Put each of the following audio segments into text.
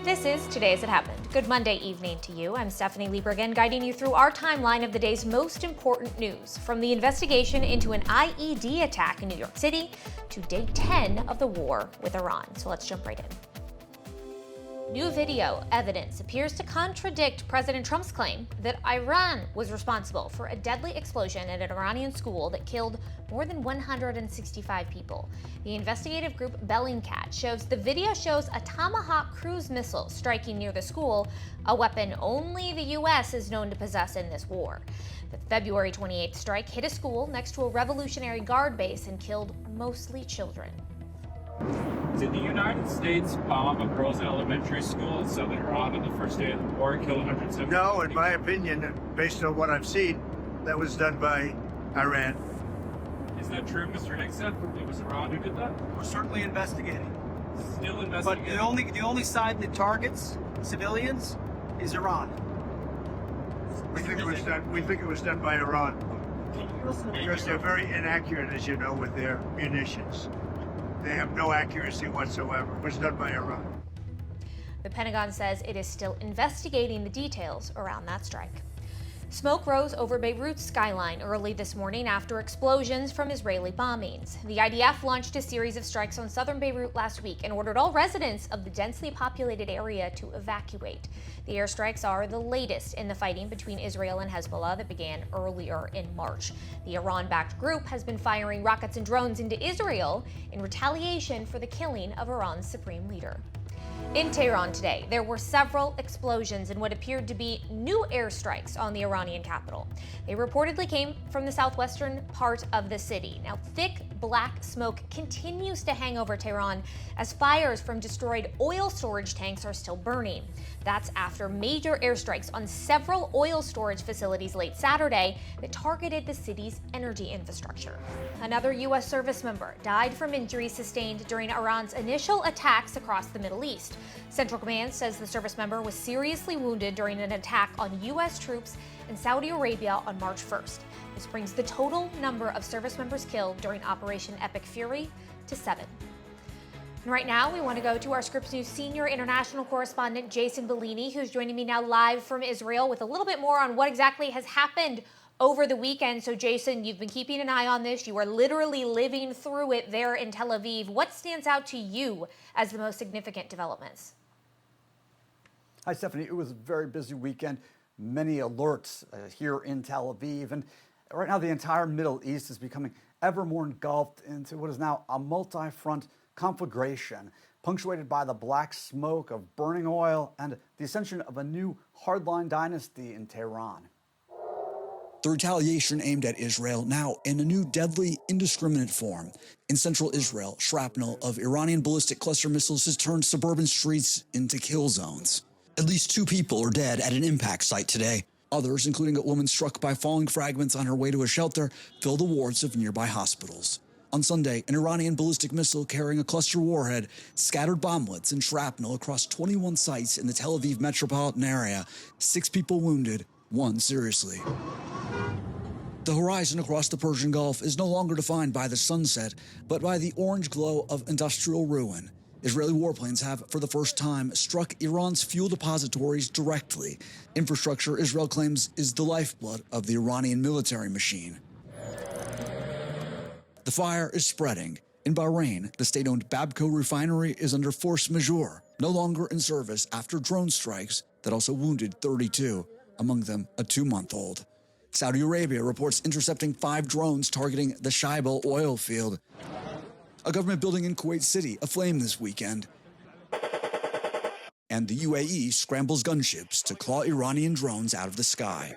This is Today As It Happened. Good Monday evening to you. I'm Stephanie Liebergen, guiding you through our timeline of the day's most important news, from the investigation into an IED attack in New York City to day 10 of the war with Iran. So let's jump right in. New video evidence appears to contradict President Trump's claim that Iran was responsible for a deadly explosion at an Iranian school that killed more than 165 people. The investigative group Bellingcat shows a Tomahawk cruise missile striking near the school, a weapon only the U.S. is known to possess in this war. The February 28th strike hit a school next to a Revolutionary Guard base and killed mostly children. Did the United States bomb a girls' elementary school in southern Iran on the first day of the war and kill 170? No, in my opinion, based on what I've seen, that was done by Iran. Is that true, Mr. Nixon? It was Iran who did that? We're certainly investigating. Still investigating? But the only side that targets civilians is Iran. We think it was done by Iran. Because they're very inaccurate, as you know, with their munitions. They have no accuracy whatsoever. It was done by Iran. The Pentagon says it is still investigating the details around that strike. Smoke rose over Beirut's skyline early this morning after explosions from Israeli bombings. The IDF launched a series of strikes on southern Beirut last week and ordered all residents of the densely populated area to evacuate. The airstrikes are the latest in the fighting between Israel and Hezbollah that began earlier in March. The Iran-backed group has been firing rockets and drones into Israel in retaliation for the killing of Iran's supreme leader. In Tehran today, there were several explosions in what appeared to be new airstrikes on the Iranian capital. They reportedly came from the southwestern part of the city. Now, thick black smoke continues to hang over Tehran as fires from destroyed oil storage tanks are still burning. That's after major airstrikes on several oil storage facilities late Saturday that targeted the city's energy infrastructure. Another U.S. service member died from injuries sustained during Iran's initial attacks across the Middle East. Central Command says the service member was seriously wounded during an attack on U.S. troops in Saudi Arabia on March 1st. This brings the total number of service members killed during Operation Epic Fury to 7. And right now, we want to go to our Scripps News senior international correspondent, Jason Bellini, who's joining me now live from Israel with a little bit more on what exactly has happened over the weekend. So, Jason, you've been keeping an eye on this. You are literally living through it there in Tel Aviv. What stands out to you as the most significant developments? Hi, Stephanie. It was a very busy weekend. Many alerts here in Tel Aviv. And right now, the entire Middle East is becoming ever more engulfed into what is now a multi-front conflagration, punctuated by the black smoke of burning oil and the ascension of a new hardline dynasty in Tehran. The retaliation aimed at Israel now in a new deadly, indiscriminate form. In central Israel, shrapnel of Iranian ballistic cluster missiles has turned suburban streets into kill zones. At least 2 people are dead at an impact site today. Others, including a woman struck by falling fragments on her way to a shelter, fill the wards of nearby hospitals. On Sunday, an Iranian ballistic missile carrying a cluster warhead scattered bomblets and shrapnel across 21 sites in the Tel Aviv metropolitan area. 6 people wounded, 1 seriously. The horizon across the Persian Gulf is no longer defined by the sunset, but by the orange glow of industrial ruin. Israeli warplanes have, for the first time, struck Iran's fuel depositories directly. Infrastructure Israel claims is the lifeblood of the Iranian military machine. The fire is spreading. In Bahrain, the state-owned Babco refinery is under force majeure, no longer in service after drone strikes that also wounded 32, among them a 2-month-old. Saudi Arabia reports intercepting 5 drones targeting the Shaibal oil field. A government building in Kuwait City aflame this weekend. And the UAE scrambles gunships to claw Iranian drones out of the sky.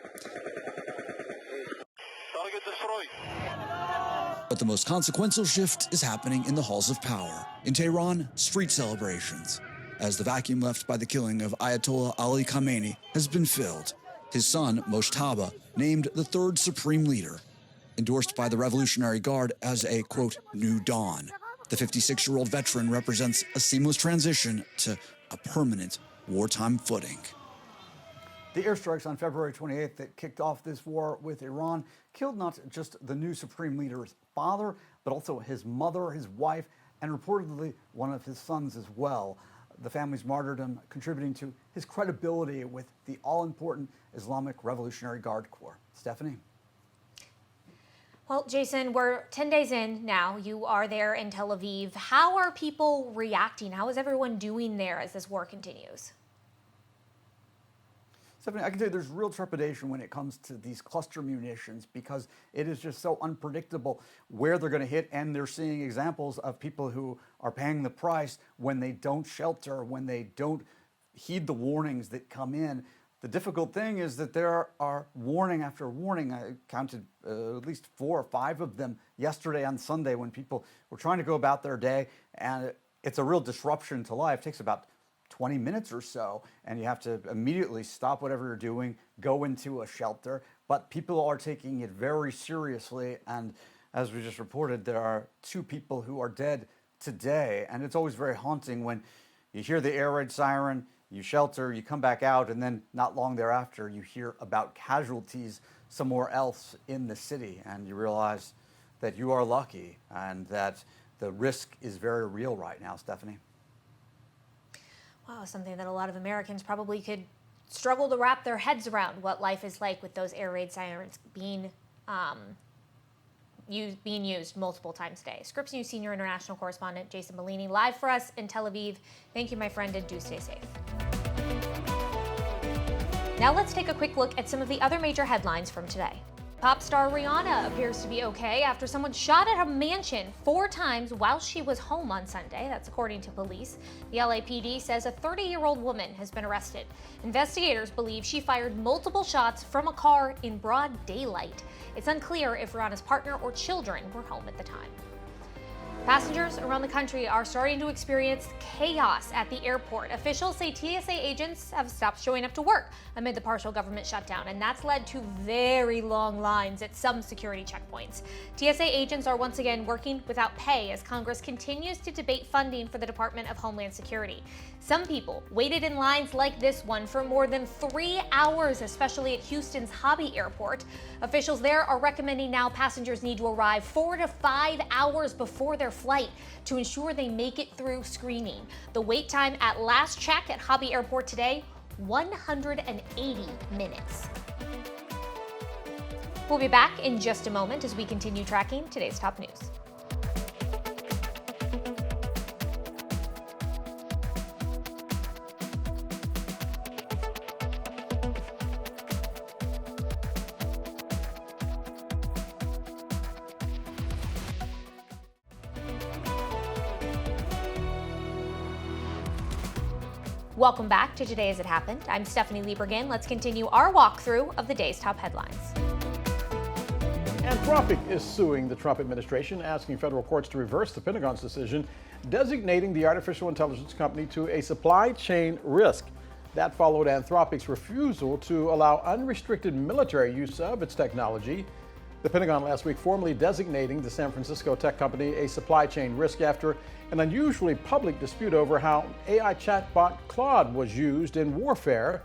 Target destroyed. But the most consequential shift is happening in the halls of power. In Tehran, street celebrations, as the vacuum left by the killing of Ayatollah Ali Khamenei has been filled. His son, Moshtaba, named the 3rd supreme leader, endorsed by the Revolutionary Guard as a, quote, new dawn. The 56-year-old veteran represents a seamless transition to a permanent wartime footing. The airstrikes on February 28th that kicked off this war with Iran killed not just the new supreme leader's father, but also his mother, his wife, and reportedly one of his sons as well. the family's martyrdom contributing to his credibility with the all-important Islamic Revolutionary Guard Corps. Stephanie? Well, Jason, we're 10 days in now. You are there in Tel Aviv. How are people reacting? How is everyone doing there as this war continues? Stephanie, I can tell you there's real trepidation when it comes to these cluster munitions because it is just so unpredictable where they're going to hit, and they're seeing examples of people who are paying the price when they don't shelter, when they don't heed the warnings that come in. The difficult thing is that there are warning after warning. I counted at least 4 or 5 of them yesterday on Sunday when people were trying to go about their day, and it's a real disruption to life. It takes about 20 minutes or so, and you have to immediately stop whatever you're doing, go into a shelter. But people are taking it very seriously, and as we just reported, there are 2 people who are dead today. And it's always very haunting when you hear the air raid siren, you shelter, you come back out, and then not long thereafter, you hear about casualties somewhere else in the city, and you realize that you are lucky and that the risk is very real right now, Stephanie. Wow, something that a lot of Americans probably could struggle to wrap their heads around, what life is like with those air raid sirens being used multiple times a day. Scripps News senior international correspondent Jason Bellini live for us in Tel Aviv. Thank you, my friend, and do stay safe. Now let's take a quick look at some of the other major headlines from today. Pop star Rihanna appears to be okay after someone shot at her mansion 4 times while she was home on Sunday. That's according to police. The LAPD says a 30-year-old woman has been arrested. Investigators believe she fired multiple shots from a car in broad daylight. It's unclear if Rihanna's partner or children were home at the time. Passengers around the country are starting to experience chaos at the airport. Officials say TSA agents have stopped showing up to work amid the partial government shutdown, and that's led to very long lines at some security checkpoints. TSA agents are once again working without pay as Congress continues to debate funding for the Department of Homeland Security. Some people waited in lines like this one for more than 3 hours, especially at Houston's Hobby Airport. Officials there are recommending now passengers need to arrive 4 to 5 hours before their flight to ensure they make it through screening. The wait time at last check at Hobby Airport today, 180 minutes. We'll be back in just a moment as we continue tracking today's top news. Welcome back to Today As It Happened. I'm Stephanie Liebergan. Let's continue our walkthrough of the day's top headlines. Anthropic is suing the Trump administration, asking federal courts to reverse the Pentagon's decision designating the artificial intelligence company to a supply chain risk. That followed Anthropic's refusal to allow unrestricted military use of its technology. The Pentagon last week formally designating the San Francisco tech company a supply chain risk after an unusually public dispute over how AI chatbot Claude was used in warfare.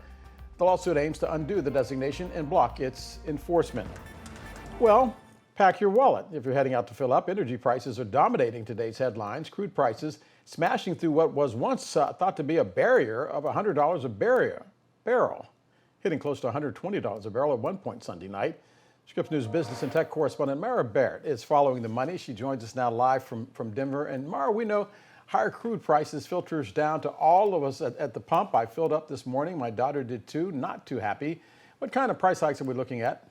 The lawsuit aims to undo the designation and block its enforcement. Well, pack your wallet if you're heading out to fill up. Energy prices are dominating today's headlines. Crude prices smashing through what was once thought to be a barrier of $100 a barrel, hitting close to $120 a barrel at one point Sunday night. Scripps News business and tech correspondent Mara Barrett is following the money. She joins us now live from Denver. And Mara, we know higher crude prices filters down to all of us at the pump. I filled up this morning. My daughter did too. Not too happy. What kind of price hikes are we looking at?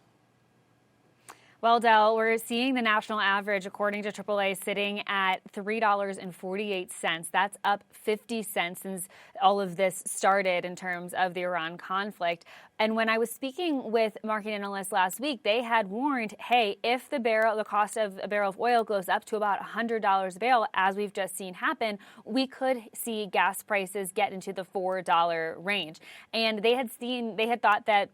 Well, Del, we're seeing the national average, according to AAA, sitting at $3.48. That's up 50 cents since all of this started in terms of the Iran conflict. And when I was speaking with market analysts last week, they had warned, hey, if the cost of a barrel of oil goes up to about $100 a barrel, as we've just seen happen, we could see gas prices get into the $4 range. And they had thought that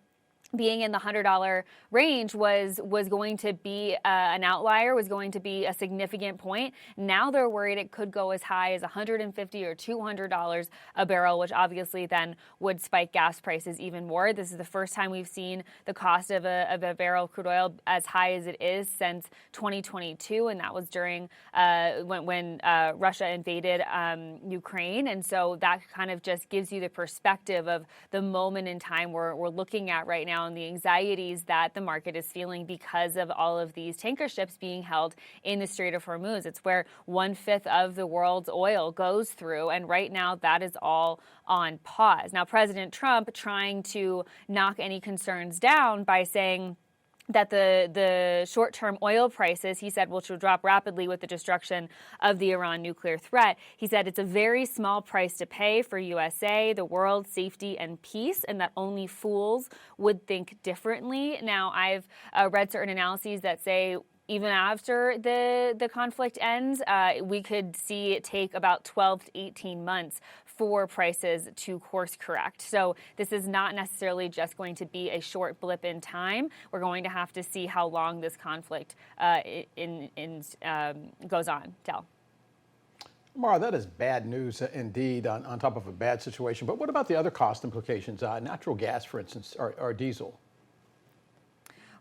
being in the $100 range was going to be an outlier, was going to be a significant point. Now they're worried it could go as high as $150 or $200 a barrel, which obviously then would spike gas prices even more. This is the first time we've seen the cost of a barrel of crude oil as high as it is since 2022, and that was during when Russia invaded Ukraine. And so that kind of just gives you the perspective of the moment in time we're looking at right now, and the anxieties that the market is feeling because of all of these tanker ships being held in the Strait of Hormuz. It's where 1/5 of the world's oil goes through, and right now that is all on pause. Now, President Trump trying to knock any concerns down by saying that the short-term oil prices, he said, which will drop rapidly with the destruction of the Iran nuclear threat. He said it's a very small price to pay for USA, the world, safety, and peace, and that only fools would think differently. Now, I've read certain analyses that say even after the conflict ends, we could see it take about 12 to 18 months for prices to course correct. So this is not necessarily just going to be a short blip in time. We're going to have to see how long this conflict goes on. Del. Mara, that is bad news indeed on top of a bad situation. But what about the other cost implications? Natural gas, for instance, or diesel?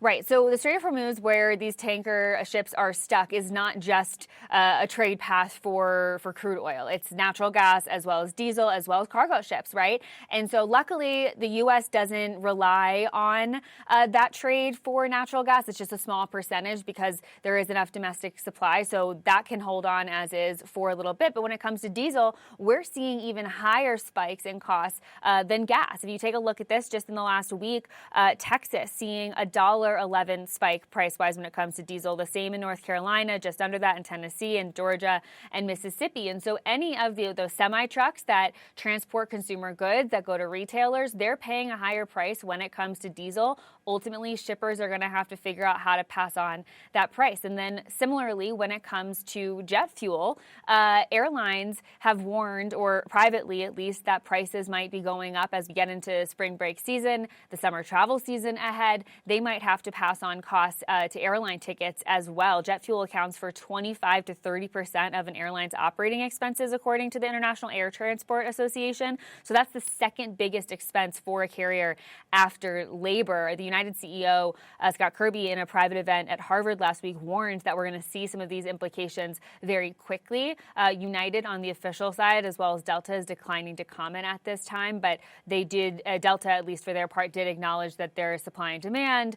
Right. So the Strait of Hormuz, where these tanker ships are stuck, is not just a trade path for crude oil. It's natural gas as well as diesel as well as cargo ships, right? And so luckily, the U.S. doesn't rely on that trade for natural gas. It's just a small percentage because there is enough domestic supply. So that can hold on as is for a little bit. But when it comes to diesel, we're seeing even higher spikes in costs than gas. If you take a look at this just in the last week, Texas seeing $1.11 spike price-wise when it comes to diesel. The same in North Carolina, just under that in Tennessee and Georgia and Mississippi. And so any of those semi-trucks that transport consumer goods that go to retailers, they're paying a higher price when it comes to diesel. Ultimately, shippers are going to have to figure out how to pass on that price. And then similarly, when it comes to jet fuel, airlines have warned, or privately at least, that prices might be going up as we get into spring break season, the summer travel season ahead. They might have to pass on costs to airline tickets as well. Jet fuel accounts for 25 to 30% of an airline's operating expenses, according to the International Air Transport Association. So that's the second biggest expense for a carrier after labor. The United CEO, Scott Kirby, in a private event at Harvard last week, warned that we're going to see some of these implications very quickly. United on the official side, as well as Delta, is declining to comment at this time, but they did, Delta, at least for their part, did acknowledge that there is supply and demand.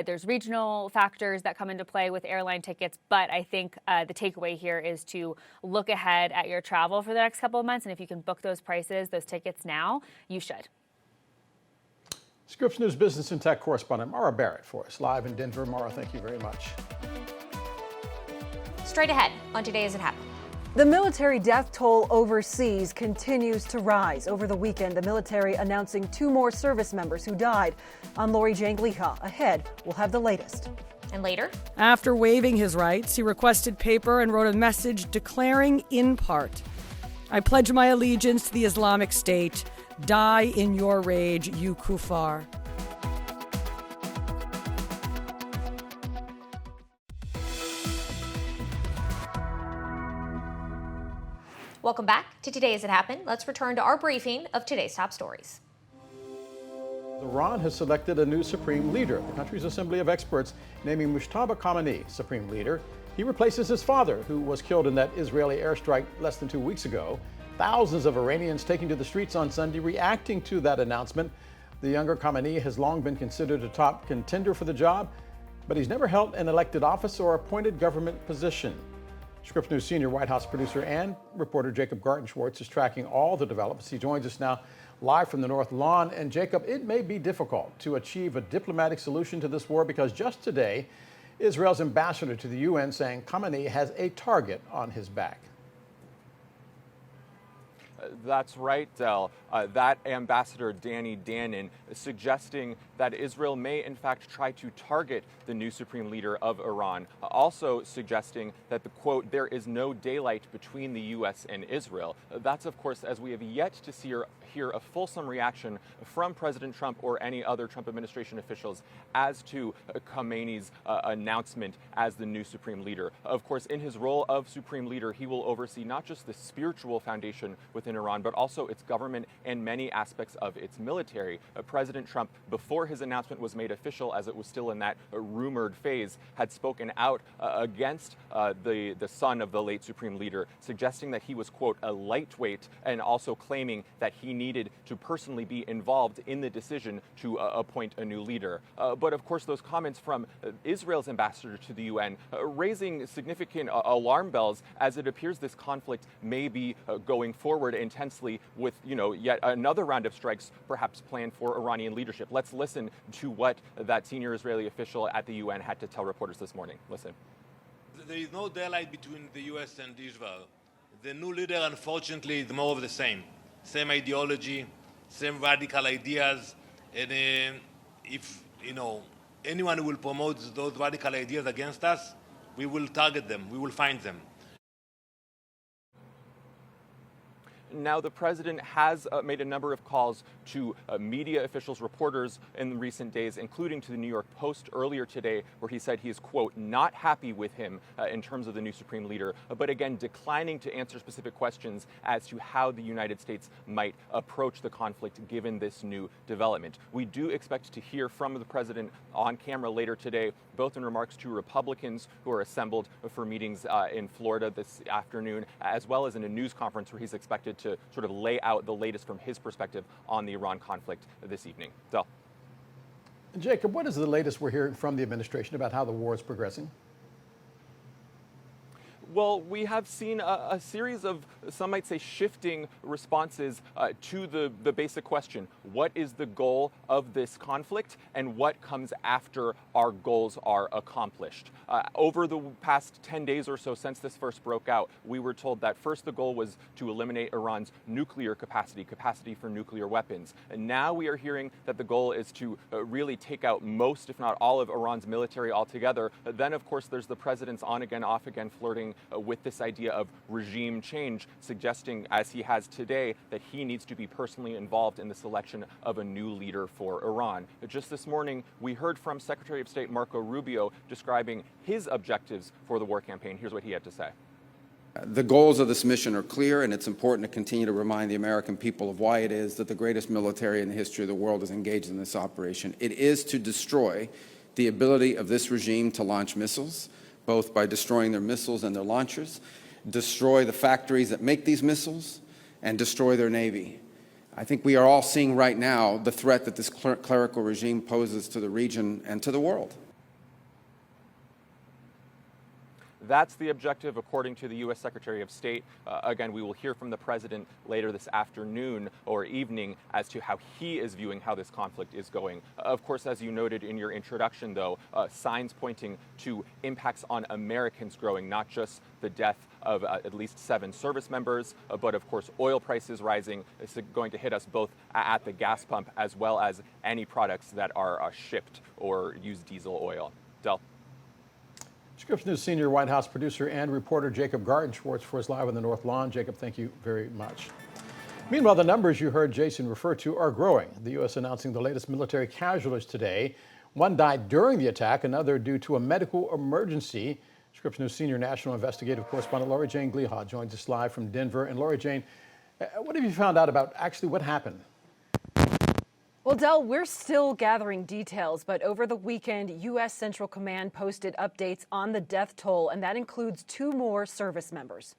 There's regional factors that come into play with airline tickets, but I think the takeaway here is to look ahead at your travel for the next couple of months, and if you can book those prices, those tickets now, you should. Scripps News business and tech correspondent Mara Barrett for us, live in Denver. Mara, thank you very much. Straight ahead on Today As It Happened. The military death toll overseas continues to rise. Over the weekend, the military announcing 2 more service members who died. I'm Lori Jangliha. Ahead, we'll have the latest. And later, after waiving his rights, he requested paper and wrote a message declaring in part, "I pledge my allegiance to the Islamic State. Die in your rage, you kuffar." welcome back to Today As It Happened. Let's return to our briefing of today's top stories. Iran has selected a new supreme leader. The country's assembly of experts naming Mujtaba Khamenei supreme leader. He replaces his father, who was killed in that Israeli airstrike less than 2 weeks ago. Thousands of Iranians taking to the streets on Sunday reacting to that announcement. The younger Khamenei has long been considered a top contender for the job, but he's never held an elected office or appointed government position. Scripps News senior White House producer and reporter Jacob Gartenschwartz is tracking all the developments. He joins us now live from the North Lawn. And Jacob, it may be difficult to achieve a diplomatic solution to this war because just today, Israel's ambassador to the UN saying Khamenei has a target on his back. That's right, Del. That ambassador, Danny Danon, suggesting that Israel may in fact try to target the new supreme leader of Iran, also suggesting that the quote, there is no daylight between the U.S. and Israel. That's, of course, as we have yet to hear a fulsome reaction from President Trump or any other Trump administration officials as to Khamenei's announcement as the new supreme leader. Of course, in his role of supreme leader, he will oversee not just the spiritual foundation within Iran, but also its government and many aspects of its military. President Trump, before his announcement was made official, as it was still in that rumored phase, had spoken out against the son of the late supreme leader, suggesting that he was, quote, a lightweight, and also claiming that he needed to personally be involved in the decision to appoint a new leader. But of course, those comments from Israel's ambassador to the UN raising significant alarm bells, as it appears this conflict may be going forward intensely with, yet another round of strikes perhaps planned for Iranian leadership. Let's listen to what that senior Israeli official at the UN had to tell reporters this morning. Listen. There is no daylight between the U.S. and Israel. The new leader, unfortunately, is more of the same. Same ideology, same radical ideas, and if anyone will promote those radical ideas against us, we will target them, we will find them. Now, the president has made a number of calls to media officials, reporters in recent days, including to the New York Post earlier today, where he said he is, quote, not happy with him in terms of the new supreme leader, but again, declining to answer specific questions as to how the United States might approach the conflict given this new development. We do expect to hear from the president on camera later today, both in remarks to Republicans who are assembled for meetings in Florida this afternoon, as well as in a news conference where he's expected to sort of lay out the latest from his perspective on the Iran conflict this evening. So, Jacob, what is the latest we're hearing from the administration about how the war is progressing? Well, we have seen a series of, some might say, shifting responses to the basic question. What is the goal of this conflict, and what comes after our goals are accomplished? Over the past 10 days or so since this first broke out, we were told that first the goal was to eliminate Iran's nuclear capacity for nuclear weapons. And now we are hearing that the goal is to really take out most, if not all, of Iran's military altogether. Then, of course, there's the president's on-again, off-again flirting with this idea of regime change, suggesting, as he has today, that he needs to be personally involved in the selection of a new leader for Iran. Just this morning, we heard from Secretary of State Marco Rubio describing his objectives for the war campaign. Here's what he had to say. The goals of this mission are clear, and it's important to continue to remind the American people of why it is that the greatest military in the history of the world is engaged in this operation. It is to destroy the ability of this regime to launch missiles, both by destroying their missiles and their launchers, destroy the factories that make these missiles, and destroy their navy. I think we are all seeing right now the threat that this clerical regime poses to the region and to the world. That's the objective, according to the U.S. Secretary of State. Again, we will hear from the president later this afternoon or evening as to how he is viewing how this conflict is going. Of course, as you noted in your introduction, though, signs pointing to impacts on Americans growing, not just the death of at least 7 service members, but of course, oil prices rising. It's going to hit us both at the gas pump as well as any products that are shipped or use diesel oil. Del. Scripps News senior White House producer and reporter Jacob Garden-Schwartz for us live on the North Lawn. Jacob, thank you very much. Meanwhile, the numbers you heard Jason refer to are growing. The U.S. announcing the latest military casualties today. One died during the attack, another due to a medical emergency. Scripps News senior national investigative correspondent Lori Jane Gliha joins us live from Denver. And Lori Jane, what have you found out about actually what happened? Well, Del, we're still gathering details, but over the weekend, U.S. Central Command posted updates on the death toll, and that includes 2 more service members.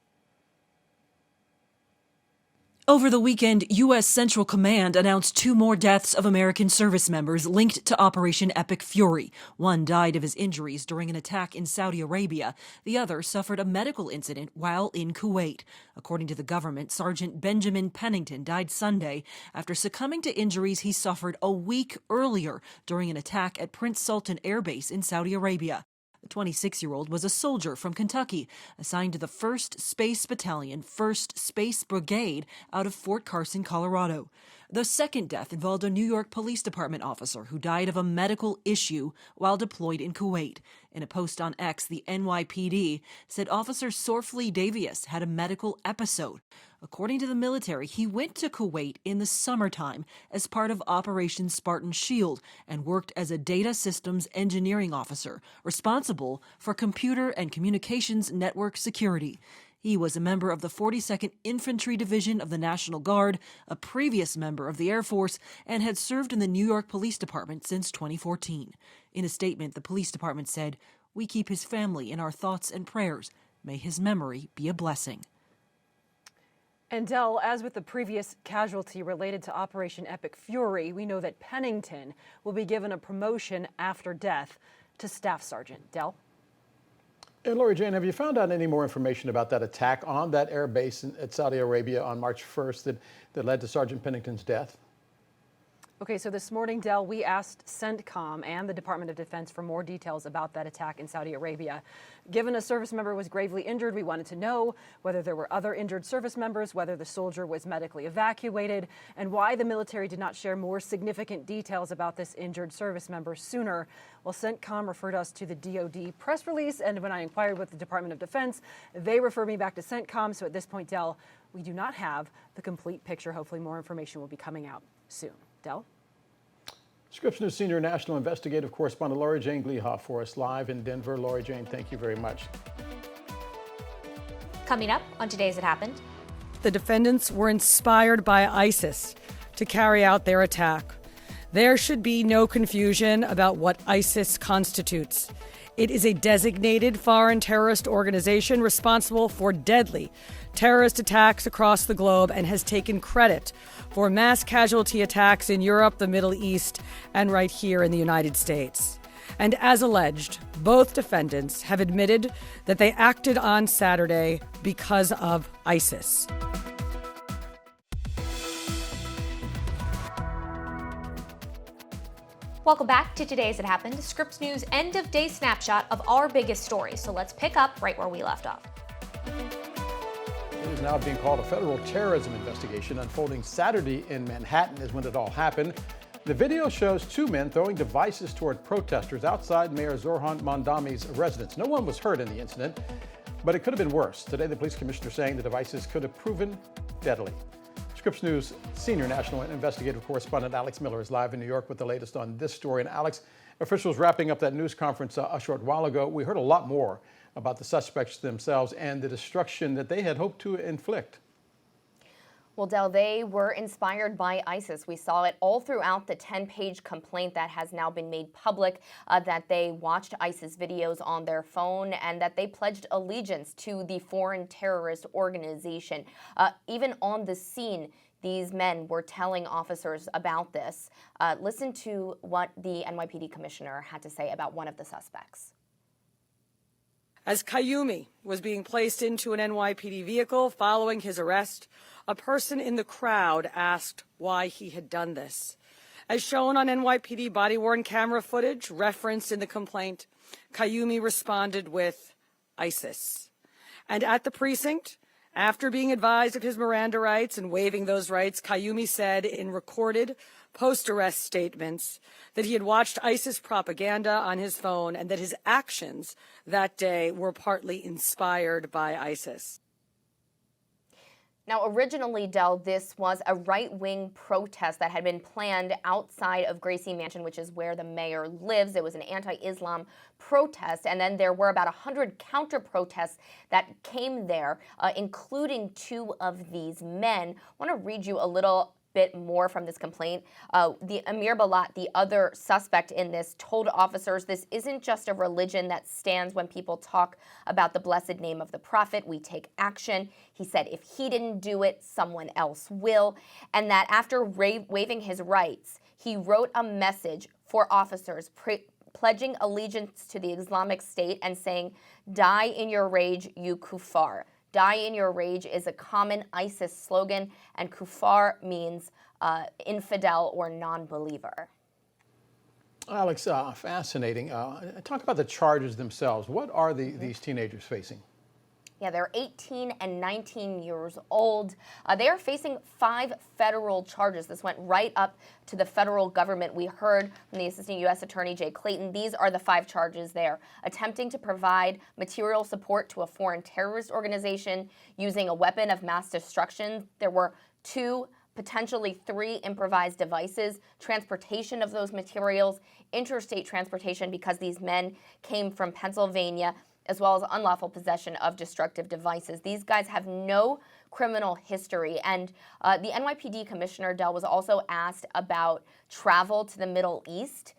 Over the weekend, U.S. Central Command announced 2 more deaths of American service members linked to Operation Epic Fury. One died of his injuries during an attack in Saudi Arabia. The other suffered a medical incident while in Kuwait. According to the government, Sergeant Benjamin Pennington died Sunday after succumbing to injuries he suffered a week earlier during an attack at Prince Sultan Air Base in Saudi Arabia. The 26-year-old was a soldier from Kentucky, assigned to the 1st Space Battalion, 1st Space Brigade out of Fort Carson, Colorado. The second death involved a New York Police Department officer who died of a medical issue while deployed in Kuwait. In a post on X, the NYPD said Officer Sorfli Davius had a medical episode. According to the military, he went to Kuwait in the summertime as part of Operation Spartan Shield and worked as a data systems engineering officer responsible for computer and communications network security. He was a member of the 42nd Infantry Division of the National Guard, a previous member of the Air Force, and had served in the New York Police Department since 2014. In a statement, the police department said, "We keep his family in our thoughts and prayers. May his memory be a blessing." And Del, as with the previous casualty related to Operation Epic Fury, we know that Pennington will be given a promotion after death to staff sergeant. Del? And Lori Jane, have you found out any more information about that attack on that air base at Saudi Arabia on March 1st that led to Sergeant Pennington's death? Okay, so this morning, Del, we asked CENTCOM and the Department of Defense for more details about that attack in Saudi Arabia. Given a service member was gravely injured, we wanted to know whether there were other injured service members, whether the soldier was medically evacuated, and why the military did not share more significant details about this injured service member sooner. Well, CENTCOM referred us to the DoD press release, and when I inquired with the Department of Defense, they referred me back to CENTCOM. So at this point, Del, we do not have the complete picture. Hopefully more information will be coming out soon. Del? Scripps News Senior National Investigative Correspondent Lori Jane Gliha for us live in Denver. Lori Jane, thank you very much. Coming up on Today's It Happened. The defendants were inspired by ISIS to carry out their attack. There should be no confusion about what ISIS constitutes. It is a designated foreign terrorist organization responsible for deadly terrorist attacks across the globe and has taken credit for mass casualty attacks in Europe, the Middle East, and right here in the United States. And as alleged, both defendants have admitted that they acted on Saturday because of ISIS. Welcome back to Today's It Happened, Scripps News end-of-day snapshot of our biggest stories. So let's pick up right where we left off. It is now being called a federal terrorism investigation unfolding Saturday in Manhattan is when it all happened. The video shows two men throwing devices toward protesters outside Mayor Zoran Mondami's residence. No one was hurt in the incident, but it could have been worse. Today, the police commissioner saying the devices could have proven deadly. Scripps News Senior National Investigative Correspondent Alex Miller is live in New York with the latest on this story. And Alex, officials wrapping up that news conference a short while ago, we heard a lot more about the suspects themselves and the destruction that they had hoped to inflict. Well, Del, they were inspired by ISIS. We saw it all throughout the 10-page complaint that has now been made public, that they watched ISIS videos on their phone and that they pledged allegiance to the foreign terrorist organization. Even on the scene, these men were telling officers about this. Listen to what the NYPD commissioner had to say about one of the suspects. As Kayumi was being placed into an NYPD vehicle following his arrest, a person in the crowd asked why he had done this. As shown on NYPD body-worn camera footage referenced in the complaint, Kayumi responded with ISIS. And at the precinct, after being advised of his Miranda rights and waiving those rights, Kayumi said in recorded post-arrest statements that he had watched ISIS propaganda on his phone and that his actions that day were partly inspired by ISIS. Now, originally, Del, this was a right-wing protest that had been planned outside of Gracie Mansion, which is where the mayor lives. It was an anti-Islam protest, and then there were about 100 counter-protests that came there, including two of these men. I want to read you a little bit more from this complaint. The Emir Balat, the other suspect in this, told officers this isn't just a religion that stands when people talk about the blessed name of the prophet. We take action. He said if he didn't do it, someone else will. And that after waiving his rights, he wrote a message for officers pledging allegiance to the Islamic State and saying, "Die in your rage, you kuffar." Die in your rage is a common ISIS slogan, and kuffar means infidel or non-believer. Alex, fascinating. Talk about the charges themselves. What are these teenagers facing? Yeah, they're 18 and 19 years old. They are facing 5 federal charges. This went right up to the federal government. We heard from the Assistant U.S. Attorney Jay Clayton. These are the 5 charges there. Attempting to provide material support to a foreign terrorist organization, using a weapon of mass destruction. There were 2, potentially 3 improvised devices, transportation of those materials, interstate transportation because these men came from Pennsylvania, as well as unlawful possession of destructive devices. These guys have no criminal history. And the NYPD commissioner, Dell, was also asked about travel to the Middle East.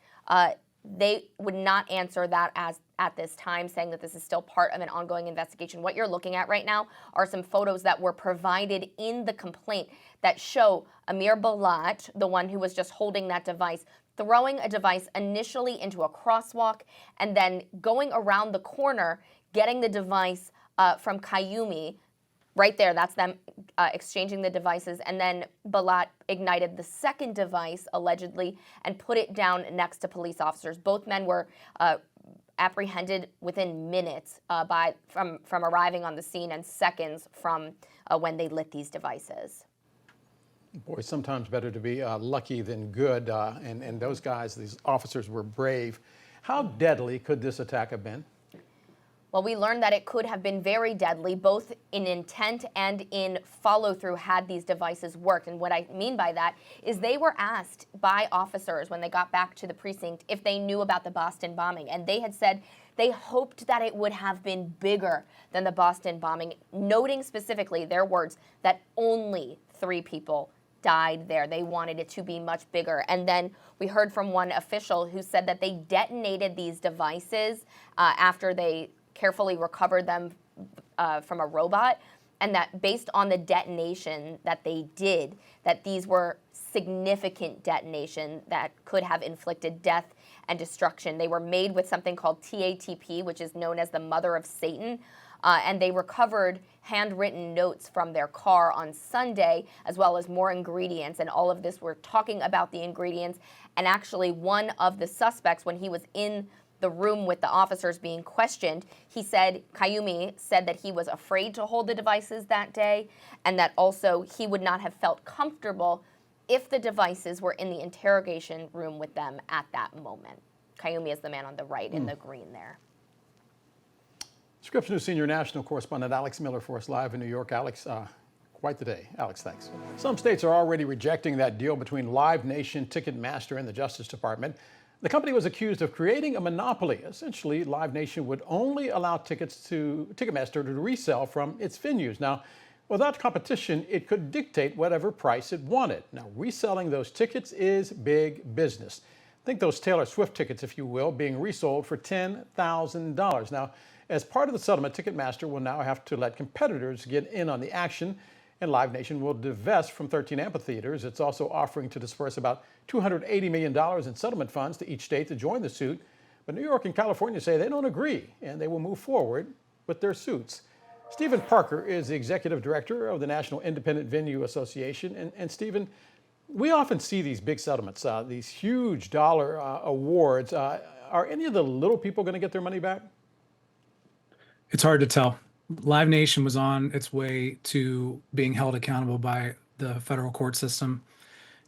They would not answer that at this time, saying that this is still part of an ongoing investigation. What you're looking at right now are some photos that were provided in the complaint that show Emir Balat, the one who was just holding that device, throwing a device initially into a crosswalk and then going around the corner, getting the device from Kayumi. Right there, that's them exchanging the devices. And then Balat ignited the second device, allegedly, and put it down next to police officers. Both men were apprehended within minutes from arriving on the scene and seconds from when they lit these devices. Boy, sometimes better to be lucky than good. And those guys, these officers, were brave. How deadly could this attack have been? Well, we learned that it could have been very deadly, both in intent and in follow-through had these devices worked. And what I mean by that is they were asked by officers when they got back to the precinct if they knew about the Boston bombing. And they had said they hoped that it would have been bigger than the Boston bombing, noting specifically their words that only 3 people died there. They wanted it to be much bigger. And then we heard from one official who said that they detonated these devices after they carefully recovered them from a robot, and that based on the detonation that they did, that these were significant detonation that could have inflicted death and destruction. They were made with something called TATP, which is known as the mother of Satan, and they recovered handwritten notes from their car on Sunday, as well as more ingredients. And all of this, we're talking about the ingredients. And actually, one of the suspects, when he was in the room with the officers being questioned, he said, Kayumi said that he was afraid to hold the devices that day, and that also he would not have felt comfortable if the devices were in the interrogation room with them at that moment. Kayumi is the man on the right in the green there. Scripps News senior national correspondent Alex Miller for us live in New York. Alex, quite the day. Alex, thanks. Some states are already rejecting that deal between Live Nation, Ticketmaster, and the Justice Department. The company was accused of creating a monopoly. Essentially, Live Nation would only allow Ticketmaster to resell from its venues. Now, without competition, it could dictate whatever price it wanted. Now, reselling those tickets is big business. Think those Taylor Swift tickets, if you will, being resold for $10,000. Now, as part of the settlement, Ticketmaster will now have to let competitors get in on the action, and Live Nation will divest from 13 amphitheaters. It's also offering to disperse about $280 million in settlement funds to each state to join the suit. But New York and California say they don't agree, and they will move forward with their suits. Stephen Parker is the executive director of the National Independent Venue Association. And Stephen, we often see these big settlements, these huge dollar awards. Are any of the little people going to get their money back? It's hard to tell. Live Nation was on its way to being held accountable by the federal court system.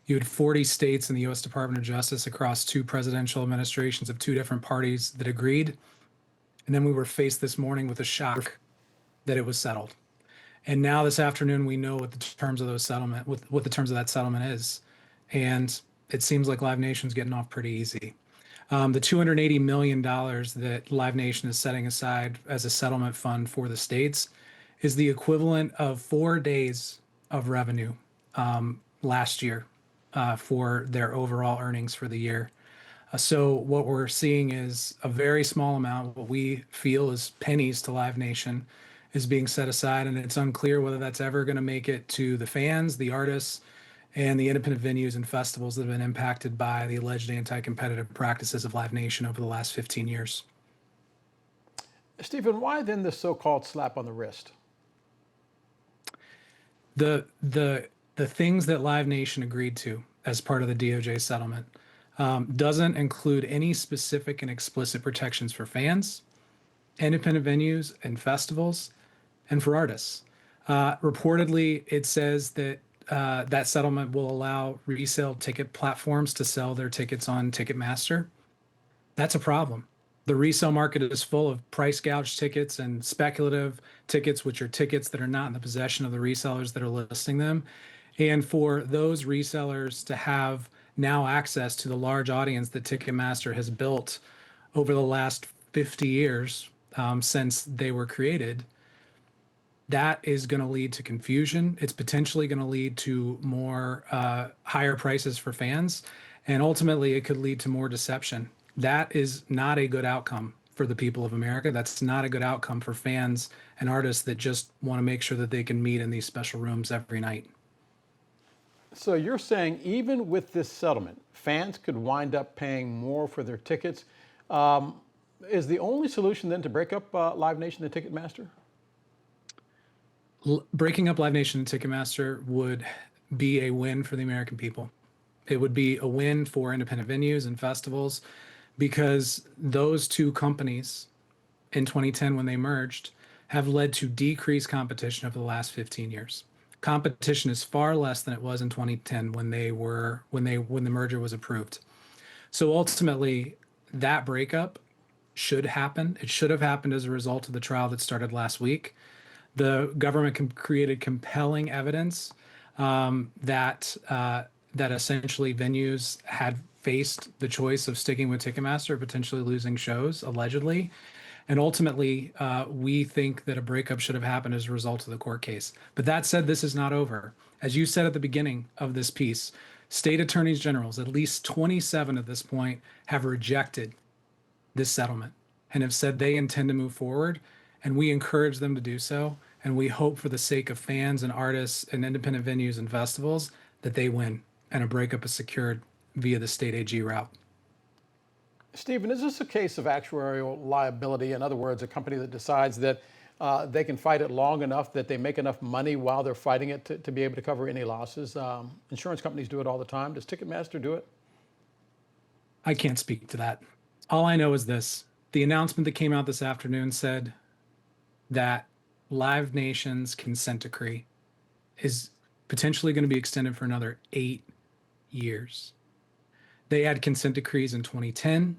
You had 40 states in the U.S. Department of Justice across 2 presidential administrations of 2 different parties that agreed. And then we were faced this morning with a shock that it was settled. And now this afternoon, we know what the terms of those settlement, what the terms of that settlement is. And it seems like Live Nation's getting off pretty easy. The $280 million that Live Nation is setting aside as a settlement fund for the states is the equivalent of 4 days of revenue last year for their overall earnings for the year. So what we're seeing is a very small amount, what we feel is pennies to Live Nation, is being set aside, and it's unclear whether that's ever going to make it to the fans, the artists, and the independent venues and festivals that have been impacted by the alleged anti-competitive practices of Live Nation over the last 15 years. Stephen, why then this so-called slap on the wrist? The things that Live Nation agreed to as part of the DOJ settlement doesn't include any specific and explicit protections for fans, independent venues and festivals, and for artists. Reportedly, it says that that settlement will allow resale ticket platforms to sell their tickets on Ticketmaster. That's a problem. The resale market is full of price gouged tickets and speculative tickets, which are tickets that are not in the possession of the resellers that are listing them. And for those resellers to have now access to the large audience that Ticketmaster has built over the last 50 years since they were created, that is going to lead to confusion. It's potentially going to lead to more higher prices for fans, and ultimately it could lead to more deception. That is not a good outcome for the people of America. That's not a good outcome for fans and artists that just want to make sure that they can meet in these special rooms every night. So you're saying even with this settlement, fans could wind up paying more for their tickets. Is the only solution then to break up Live Nation and Ticketmaster? Breaking up Live Nation and Ticketmaster would be a win for the American people. It would be a win for independent venues and festivals, because those two companies in 2010, when they merged, have led to decreased competition over the last 15 years. Competition is far less than it was in 2010 when the merger was approved. So ultimately, that breakup should happen. It should have happened as a result of the trial that started last week. The government created compelling evidence that essentially venues had faced the choice of sticking with Ticketmaster, potentially losing shows, allegedly. And ultimately, we think that a breakup should have happened as a result of the court case. But that said, this is not over. As you said at the beginning of this piece, state attorneys generals, at least 27 at this point, have rejected this settlement and have said they intend to move forward. And we encourage them to do so. And we hope, for the sake of fans and artists and independent venues and festivals, that they win and a breakup is secured via the state AG route. Stephen, is this a case of actuarial liability? In other words, a company that decides that they can fight it long enough that they make enough money while they're fighting it to be able to cover any losses? Insurance companies do it all the time. Does Ticketmaster do it? I can't speak to that. All I know is this. The announcement that came out this afternoon said that Live Nation's consent decree is potentially going to be extended for another 8 years. They had consent decrees in 2010,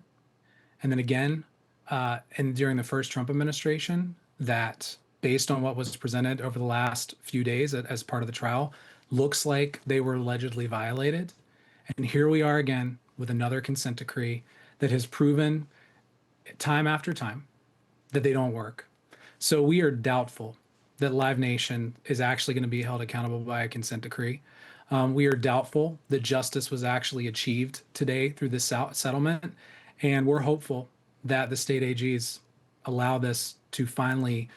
and then again, and during the first Trump administration, that, based on what was presented over the last few days as part of the trial, looks like they were allegedly violated. And here we are again with another consent decree that has proven time after time that they don't work. So we are doubtful that Live Nation is actually going to be held accountable by a consent decree. We are doubtful that justice was actually achieved today through this settlement, and we're hopeful that the state AGs allow this to finally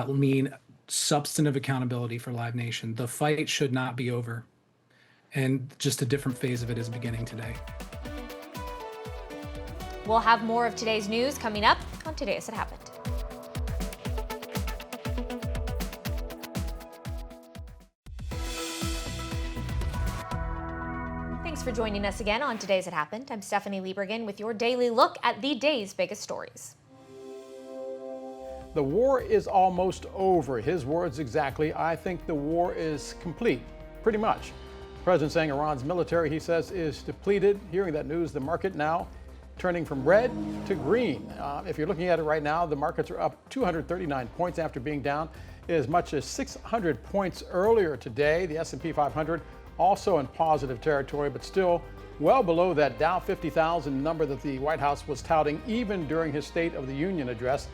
mean substantive accountability for Live Nation. The fight should not be over, and just a different phase of it is beginning today. We'll have more of today's news coming up on Today As It Happened. Thanks for joining us again on Today As It Happened. I'm Stephanie Liebergen with your daily look at the day's biggest stories. The war is almost over. His words exactly. I think the war is complete, pretty much. The president saying Iran's military, he says, is depleted. Hearing that news, the market now turning from red to green. If you're looking at it right now, the markets are up 239 points after being down as much as 600 points earlier today. The S&P 500 also in positive territory, but still well below that Dow 50,000 number that the White House was touting even during his State of the Union address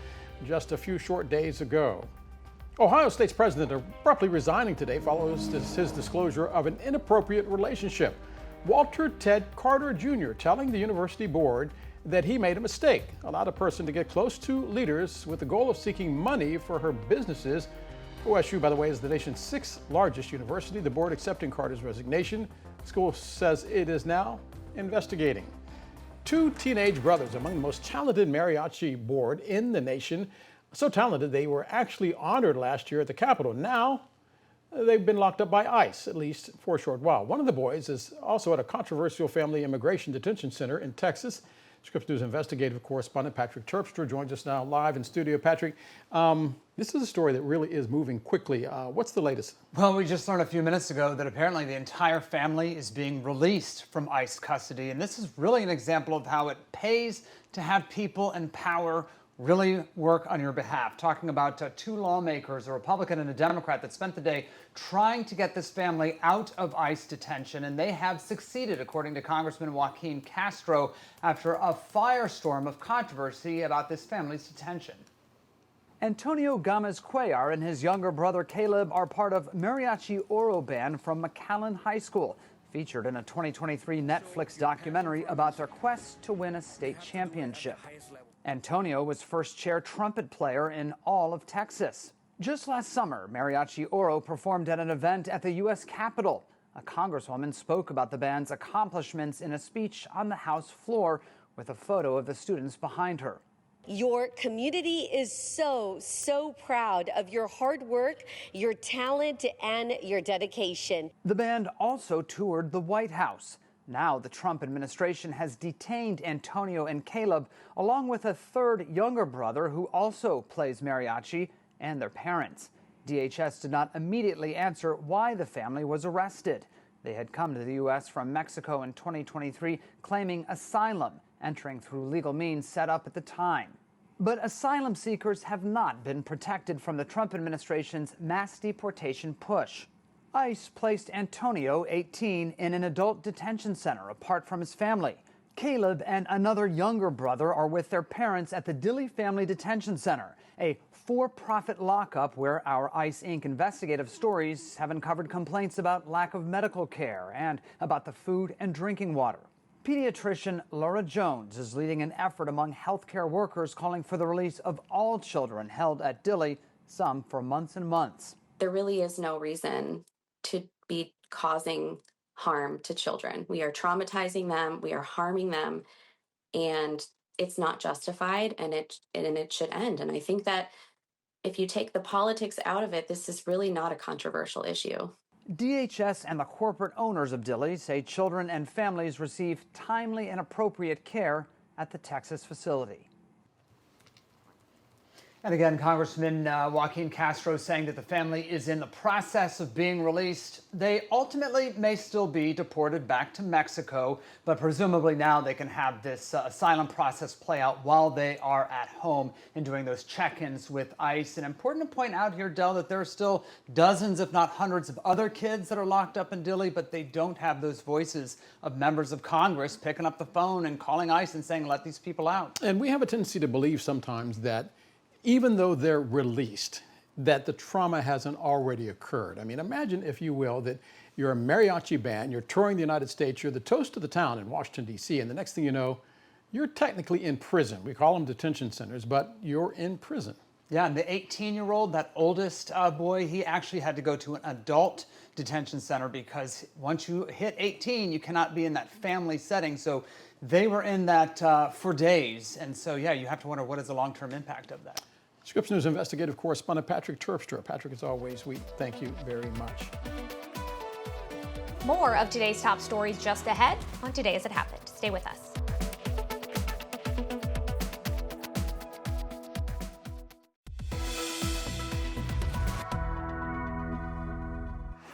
just a few short days ago. Ohio State's president abruptly resigning today follows his disclosure of an inappropriate relationship. Walter Ted Carter Jr. telling the university board that he made a mistake, allowed a person to get close to leaders with the goal of seeking money for her businesses. OSU, by the way, is the nation's 6th largest university. The board accepting Carter's resignation. The school says it is now investigating. 2 teenage brothers among the most talented mariachi board in the nation. So talented they were actually honored last year at the Capitol. Now they've been locked up by ICE, at least for a short while. One of the boys is also at a controversial family immigration detention center in Texas. Scripps News investigative correspondent Patrick Terpstra joins us now live in studio. Patrick, this is a story that really is moving quickly. What's the latest? Well, we just learned a few minutes ago that apparently the entire family is being released from ICE custody. And this is really an example of how it pays to have people in power really work on your behalf. Talking about two lawmakers, a Republican and a Democrat, that spent the day trying to get this family out of ICE detention, and they have succeeded, according to Congressman Joaquin Castro, after a firestorm of controversy about this family's detention. Antonio Gomez Cuellar and his younger brother Caleb are part of Mariachi Oro Band from McAllen High School, featured in a 2023 Netflix documentary about their quest to win a state championship. Antonio was first chair trumpet player in all of Texas. Just last summer, Mariachi Oro performed at an event at the U.S. Capitol. A congresswoman spoke about the band's accomplishments in a speech on the House floor with a photo of the students behind her. Your community is so proud of your hard work, your talent, and your dedication. The band also toured the White House. Now the Trump administration has detained Antonio and Caleb, along with a third younger brother who also plays mariachi, and their parents. DHS did not immediately answer why the family was arrested. They had come to the U.S. from Mexico in 2023, claiming asylum, entering through legal means set up at the time. But asylum seekers have not been protected from the Trump administration's mass deportation push. ICE placed Antonio, 18, in an adult detention center apart from his family. Caleb and another younger brother are with their parents at the Dilley Family Detention Center, a for-profit lockup where our ICE Inc. investigative stories have uncovered complaints about lack of medical care and about the food and drinking water. Pediatrician Laura Jones is leading an effort among healthcare workers calling for the release of all children held at Dilley, some for months and months. There really is no reason to be causing harm to children. We are traumatizing them, we are harming them, and it's not justified, and it should end. And I think that if you take the politics out of it, this is really not a controversial issue. DHS and the corporate owners of Dilley say children and families receive timely and appropriate care at the Texas facility. And again, Congressman Joaquin Castro saying that the family is in the process of being released. They ultimately may still be deported back to Mexico, but presumably now they can have this asylum process play out while they are at home and doing those check-ins with ICE. And important to point out here, Del, that there are still dozens, if not hundreds, of other kids that are locked up in Dilley, but they don't have those voices of members of Congress picking up the phone and calling ICE and saying, let these people out. And we have a tendency to believe sometimes that even though they're released, that the trauma hasn't already occurred. I mean, imagine, if you will, that you're a mariachi band, you're touring the United States, you're the toast of the town in Washington, D.C., and the next thing you know, you're technically in prison. We call them detention centers, but you're in prison. Yeah, and the 18-year-old, that oldest boy, he actually had to go to an adult detention center because once you hit 18, you cannot be in that family setting. So they were in that for days. And so, yeah, you have to wonder, what is the long-term impact of that? Scripps News investigative correspondent Patrick Terpstra. Patrick, as always, we thank you very much. More of today's top stories just ahead on Today As It Happened. Stay with us.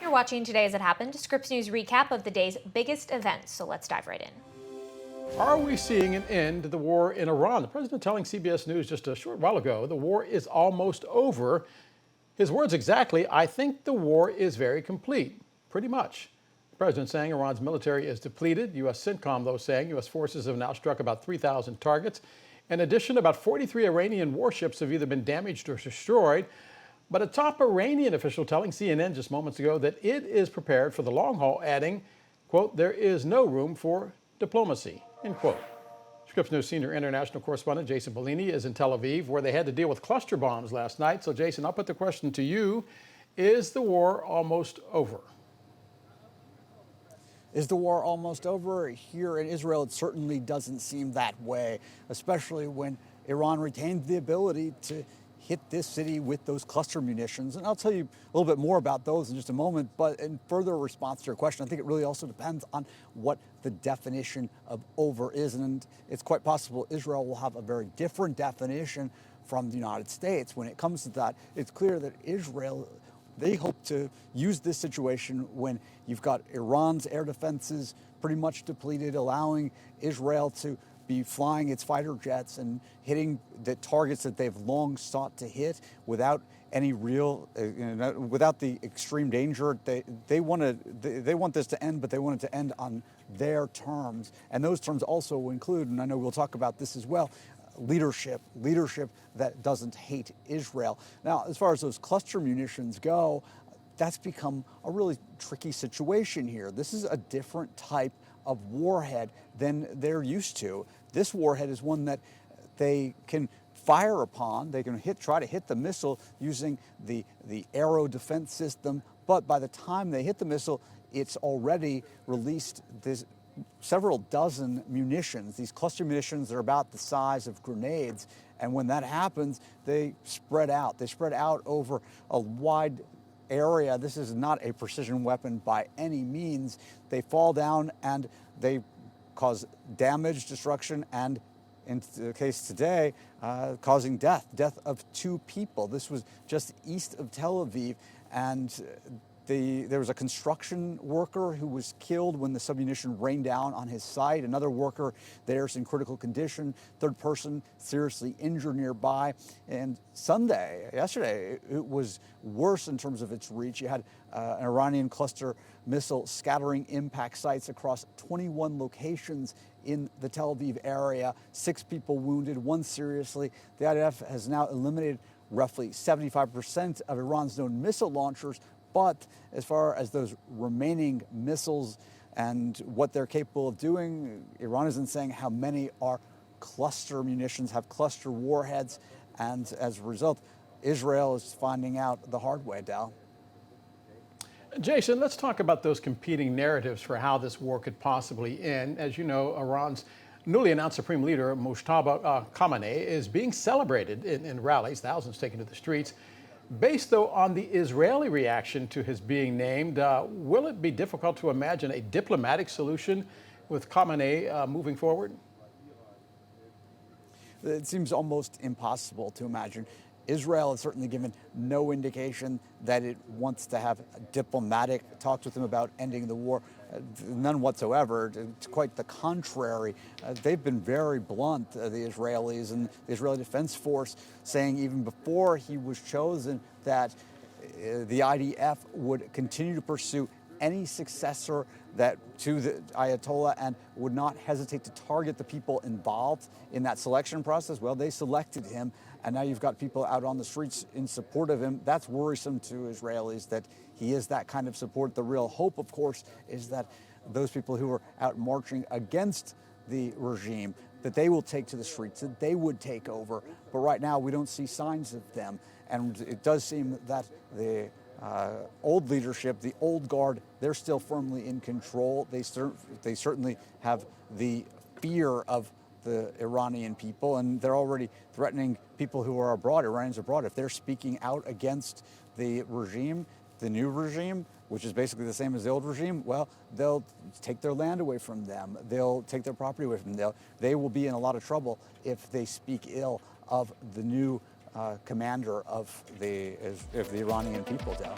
You're watching Today As It Happened, Scripps News recap of the day's biggest events. So let's dive right in. Are we seeing an end to the war in Iran? The president telling CBS News just a short while ago, the war is almost over. His words exactly, I think the war is very complete, pretty much. The president saying Iran's military is depleted. U.S. CENTCOM, though, saying U.S. forces have now struck about 3,000 targets. In addition, about 43 Iranian warships have either been damaged or destroyed. But a top Iranian official telling CNN just moments ago that it is prepared for the long haul, adding, quote, there is no room for diplomacy, end quote. Scripps News senior international correspondent Jason Bellini is in Tel Aviv, where they had to deal with cluster bombs last night. So, Jason, I'll put the question to you. Is the war almost over? Is the war almost over? Here in Israel, it certainly doesn't seem that way, especially when Iran retained the ability to hit this city with those cluster munitions. And I'll tell you a little bit more about those in just a moment. But in further response to your question, I think it really also depends on what the definition of over is. And it's quite possible Israel will have a very different definition from the United States. When it comes to that, it's clear that Israel, they hope to use this situation when you've got Iran's air defenses pretty much depleted, allowing Israel to be flying its fighter jets and hitting the targets that they've long sought to hit without any real, without the extreme danger. They want this to end, but they want it to end on their terms. And those terms also include, and I know we'll talk about this as well, leadership that doesn't hate Israel. Now, as far as those cluster munitions go, that's become a really tricky situation here. This is a different type of warhead than they're used to. This warhead is one that they can fire upon. They can try to hit the missile using the aero defense system, but by the time they hit the missile, it's already released several dozen munitions. These cluster munitions are about the size of grenades, and when that happens, they spread out. They spread out over a wide area. This is not a precision weapon by any means. They fall down and they cause damage, destruction, and in the case today, causing death of 2 people. This was just east of Tel Aviv, and there was a construction worker who was killed when the submunition rained down on his site. Another worker there's in critical condition. 3rd person seriously injured nearby. And yesterday, it was worse in terms of its reach. You had an Iranian cluster missile scattering impact sites across 21 locations in the Tel Aviv area. 6 people wounded, 1 seriously. The IDF has now eliminated roughly 75% of Iran's known missile launchers. But as far as those remaining missiles and what they're capable of doing, Iran isn't saying how many are cluster munitions, have cluster warheads. And as a result, Israel is finding out the hard way, Dal. Jason, let's talk about those competing narratives for how this war could possibly end. As you know, Iran's newly announced Supreme Leader, Mujtaba Khamenei, is being celebrated in rallies, thousands taken to the streets. Based, though, on the Israeli reaction to his being named, will it be difficult to imagine a diplomatic solution with Khamenei moving forward? It seems almost impossible to imagine. Israel has certainly given no indication that it wants to have diplomatic talks with him about ending the war. None whatsoever. It's quite the contrary. They've been very blunt, the Israelis and the Israeli Defense Force, saying even before he was chosen that the IDF would continue to pursue any successor to the Ayatollah and would not hesitate to target the people involved in that selection process. Well, they selected him, and now you've got people out on the streets in support of him. That's worrisome to Israelis that he is that kind of support. The real hope, of course, is that those people who are out marching against the regime, that they will take to the streets, that they would take over. But right now, we don't see signs of them. And it does seem that the old leadership, the old guard, they're still firmly in control. They certainly have the fear of the Iranian people, and they're already threatening people who are abroad, Iranians abroad. If they're speaking out against the regime, the new regime, which is basically the same as the old regime, well, they'll take their land away from them. They'll take their property away from them. They will be in a lot of trouble if they speak ill of the new commander of the Iranian people, Dal.